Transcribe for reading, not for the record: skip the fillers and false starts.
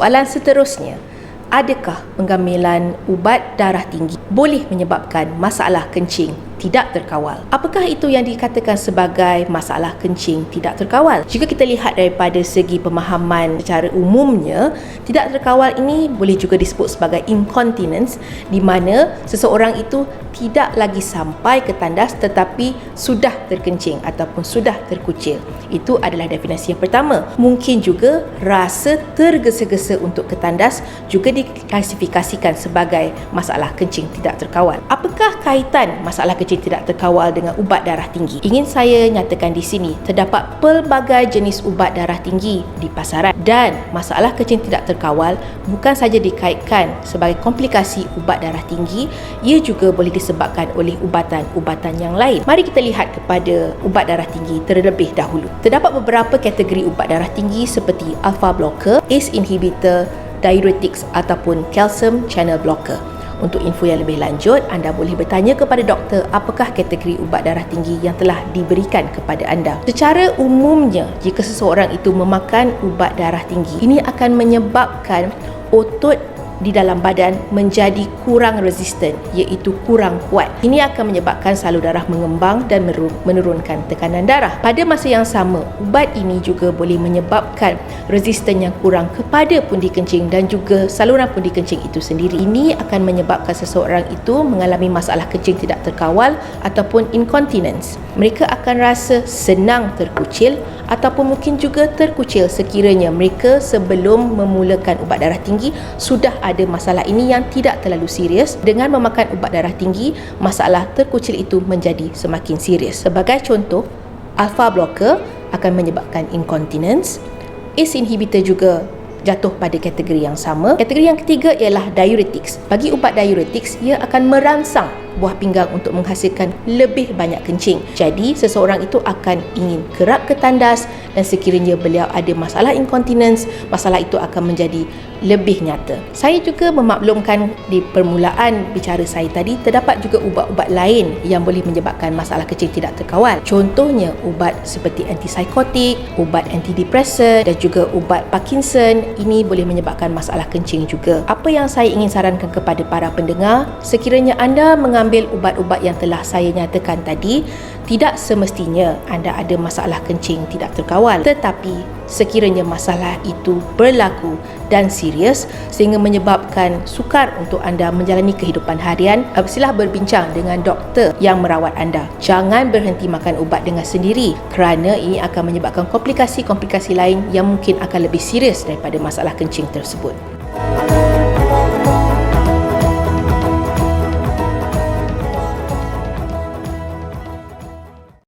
Soalan seterusnya, adakah penggamilan ubat darah tinggi boleh menyebabkan masalah kencing tidak terkawal? Apakah itu yang dikatakan sebagai masalah kencing tidak terkawal? Jika kita lihat daripada segi pemahaman secara umumnya, tidak terkawal ini boleh juga disebut sebagai incontinence, di mana seseorang itu tidak lagi sampai ke tandas tetapi sudah terkencing ataupun sudah terkucil. Itu adalah definisi yang pertama. Mungkin juga rasa tergesa-gesa untuk ke tandas juga diklasifikasikan sebagai masalah kencing tidak terkawal. Apakah kaitan masalah kencing tidak terkawal dengan ubat darah tinggi? Ingin saya nyatakan di sini, terdapat pelbagai jenis ubat darah tinggi di pasaran, dan masalah kencing tidak terkawal bukan saja dikaitkan sebagai komplikasi ubat darah tinggi, ia juga boleh disebabkan oleh ubatan-ubatan yang lain. Mari kita lihat kepada ubat darah tinggi terlebih dahulu. Terdapat beberapa kategori ubat darah tinggi seperti alpha blocker, ACE inhibitor, diuretics ataupun calcium channel blocker. Untuk info yang lebih lanjut, anda boleh bertanya kepada doktor apakah kategori ubat darah tinggi yang telah diberikan kepada anda. Secara umumnya, jika seseorang itu memakan ubat darah tinggi, ini akan menyebabkan otot di dalam badan menjadi kurang resisten, iaitu kurang kuat. Ini akan menyebabkan salur darah mengembang dan menurunkan tekanan darah. Pada masa yang sama, ubat ini juga boleh menyebabkan resisten yang kurang kepada pundi kencing dan juga saluran pundi kencing itu sendiri. Ini akan menyebabkan seseorang itu mengalami masalah kencing tidak terkawal ataupun incontinence. Mereka akan rasa senang terkucil ataupun mungkin juga terkucil sekiranya mereka sebelum memulakan ubat darah tinggi sudah ada masalah ini yang tidak terlalu serius. Dengan memakan ubat darah tinggi, masalah terkucil itu menjadi semakin serius. Sebagai contoh, alpha blocker akan menyebabkan incontinence. ACE inhibitor juga jatuh pada kategori yang sama. Kategori yang ketiga ialah diuretics. Bagi ubat diuretics, ia akan merangsang buah pinggang untuk menghasilkan lebih banyak kencing. Jadi, seseorang itu akan ingin kerap ke tandas, dan sekiranya beliau ada masalah incontinence, masalah itu akan menjadi lebih nyata. Saya juga memaklumkan di permulaan bicara saya tadi, terdapat juga ubat-ubat lain yang boleh menyebabkan masalah kencing tidak terkawal. Contohnya, ubat seperti antipsikotik, ubat antidepresan dan juga ubat Parkinson. Ini boleh menyebabkan masalah kencing juga. Apa yang saya ingin sarankan kepada para pendengar, sekiranya anda mengambil ubat-ubat yang telah saya nyatakan tadi, tidak semestinya anda ada masalah kencing tidak terkawal, tetapi sekiranya masalah itu berlaku dan serius sehingga menyebabkan sukar untuk anda menjalani kehidupan harian, silalah berbincang dengan doktor yang merawat anda. Jangan berhenti makan ubat dengan sendiri, kerana ini akan menyebabkan komplikasi-komplikasi lain yang mungkin akan lebih serius daripada masalah kencing tersebut.